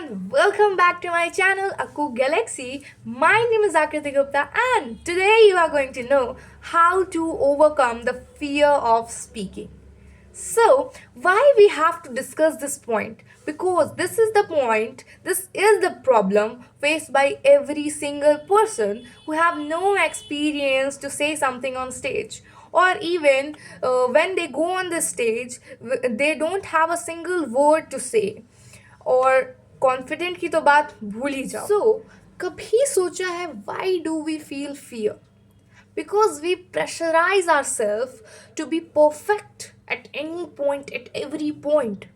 everyone, welcome back to my channel Aku Galaxy. My name is Akriti Gupta and today you are going to know how to overcome the fear of speaking. So, why we have to discuss this point? Because this is the problem faced by every single person who have no experience to say something on stage, or even when they go on the stage, they don't have a single word to say, और confident की तो बात भूल ही जाओ. सो कभी सोचा है why do we feel fear? Because we pressurize ourselves to be perfect at any point, at every point.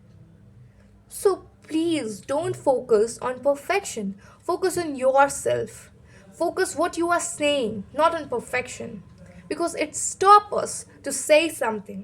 So please don't focus on perfection. Focus on yourself. Focus what you are saying, not on perfection. Because it stops us to say something.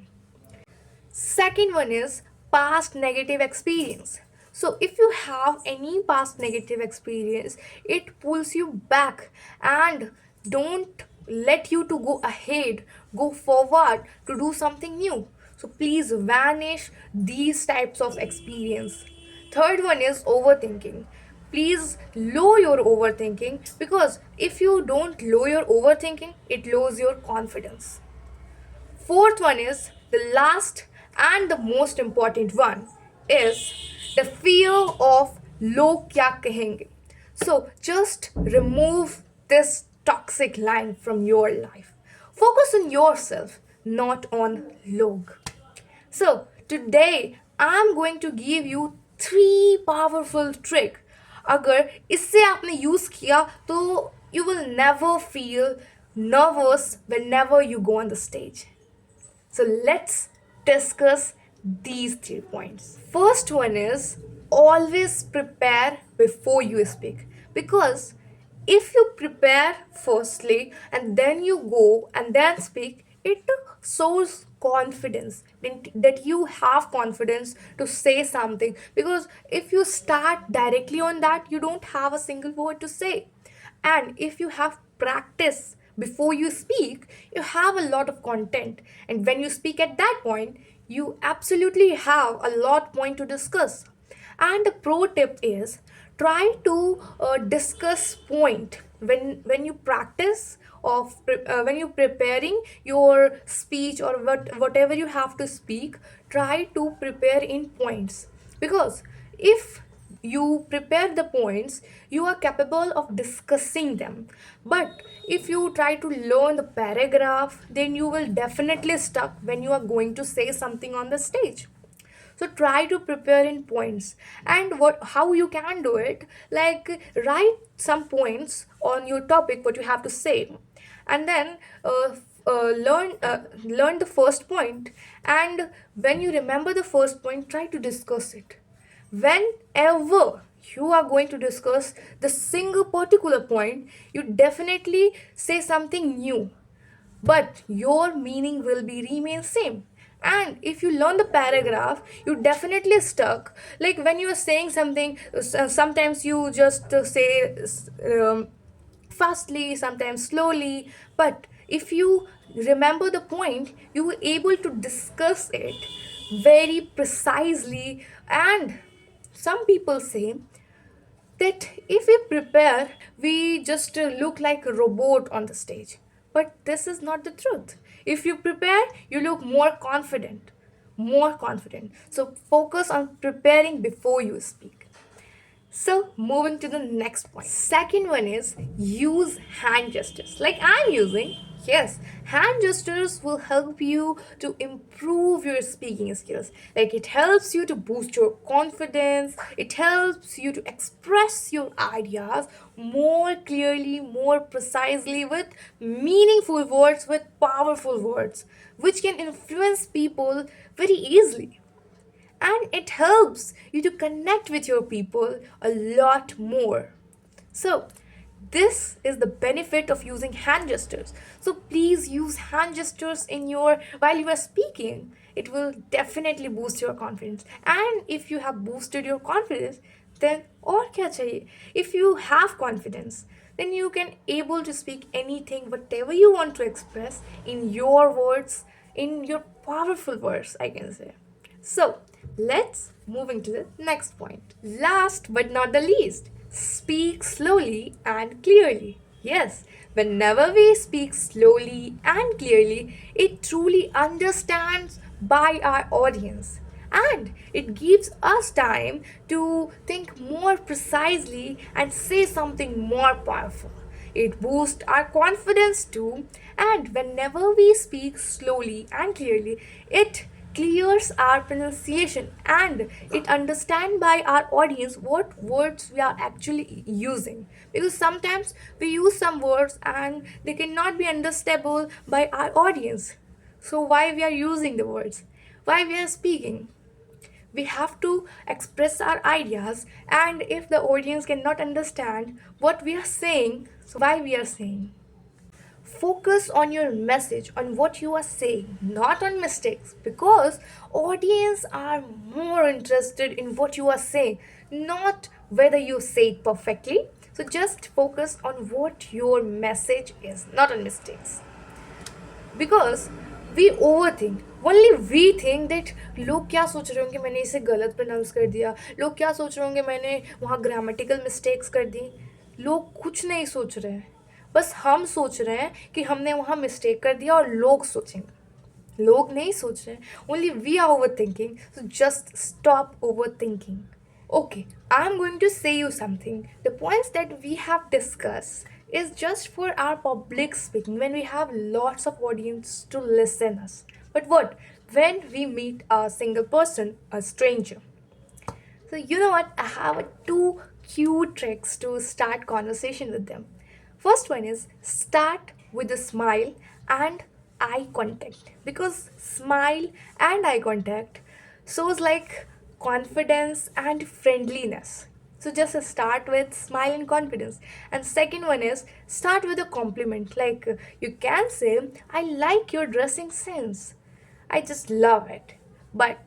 Second one is past negative experience. So if you have any past negative experience, it pulls you back and don't let you to go ahead, go forward to do something new. So please vanish these types of experience. Third one is overthinking. Please lower your overthinking, because if you don't lower your overthinking, it lowers your confidence. Fourth one is the last and the most important one is the fear of log kya kahenge. So just remove this toxic line from your life. Focus on yourself, not on log. So today I'm going to give you three powerful trick. अगर इससे आपने use किया तो you will never feel nervous whenever you go on the stage. So let's discuss these 3 points. First one is always prepare before you speak, because if you prepare firstly and then you go and then speak, it shows confidence that you have confidence to say something, because if you start directly on that, you don't have a single word to say. And if you have practice before you speak, you have a lot of content, and when you speak at that point, you absolutely have a lot point to discuss. And the pro tip is try to discuss point when you practice of when you're preparing your speech or whatever you have to speak. Try to prepare in points, because if you prepare the points, you are capable of discussing them. But if you try to learn the paragraph, then you will definitely stuck when you are going to say something on the stage. So try to prepare in points. And what how you can do it, like write some points on your topic what you have to say, and then learn the first point. And when you remember the first point, try to discuss it. Whenever you are going to discuss the single particular point, you definitely say something new, but your meaning will be remain same. And if you learn the paragraph, you definitely stuck, like when you are saying something, sometimes you just say fastly, sometimes slowly, but if you remember the point, you were able to discuss it very precisely. And some people say that if we prepare, we just look like a robot on the stage. But this is not the truth. If you prepare, you look more confident. More confident. So focus on preparing before you speak. So, moving to the next point. Second one is use hand gestures. Like I'm using, yes, hand gestures will help you to improve your speaking skills. Like it helps you to boost your confidence, it helps you to express your ideas more clearly, more precisely, with meaningful words, with powerful words, which can influence people very easily. And it helps you to connect with your people a lot more. So this is the benefit of using hand gestures. So please use hand gestures in your while you are speaking. It will definitely boost your confidence. And if you have boosted your confidence, then और क्या चाहिए? If you have confidence, then you can able to speak anything, whatever you want to express in your words, in your powerful words, I can say. So let's moving to the next point. Last but not the least, speak slowly and clearly. Yes, whenever we speak slowly and clearly, it truly understands by our audience, and it gives us time to think more precisely and say something more powerful. It boosts our confidence too, and whenever we speak slowly and clearly, it clears our pronunciation and it understand by our audience what words we are actually using, because sometimes we use some words and they cannot be understandable by our audience. So why we are using the words, why we are speaking, we have to express our ideas, and if the audience cannot understand what we are saying, so why we are saying. Focus on your message, on what you are saying, not on mistakes, because audience are more interested in what you are saying, not whether you say it perfectly. So just focus on what your message is, not on mistakes, because we overthink. Only we think that लोग क्या सोच रहे होंगे मैंने इसे गलत pronounce कर दिया, लोग क्या सोच रहे होंगे मैंने वहाँ ग्रामेटिकल मिस्टेक्स कर दी. लोग कुछ नहीं सोच रहे हैं, बस हम सोच रहे हैं कि हमने वहाँ मिस्टेक कर दिया और लोग सोचेंगे. लोग नहीं सोच रहे हैं, only we are over thinking. So just stop over thinking. Okay, I'm going to say you something. The points that we have discussed is just for our public speaking when we have lots of audience to listen us. But what when we meet a single person, a stranger? So you know what? I have two cute tricks to start conversation with them. First one is start with a smile and eye contact, because smile and eye contact shows like confidence and friendliness. So just start with smile and confidence. And second one is start with a compliment. Like you can say, I like your dressing sense. I just love it. But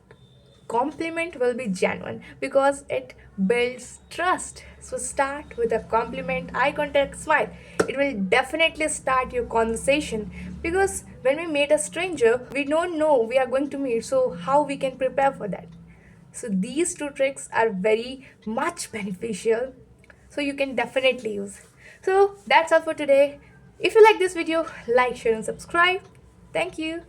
compliment will be genuine because it builds trust. So start with a compliment, eye contact, smile. It will definitely start your conversation, because when we meet a stranger, we don't know we are going to meet, so how we can prepare for that. So these two tricks are very much beneficial. So you can definitely use. So that's all for today. If you like this video, like, share and subscribe. Thank you.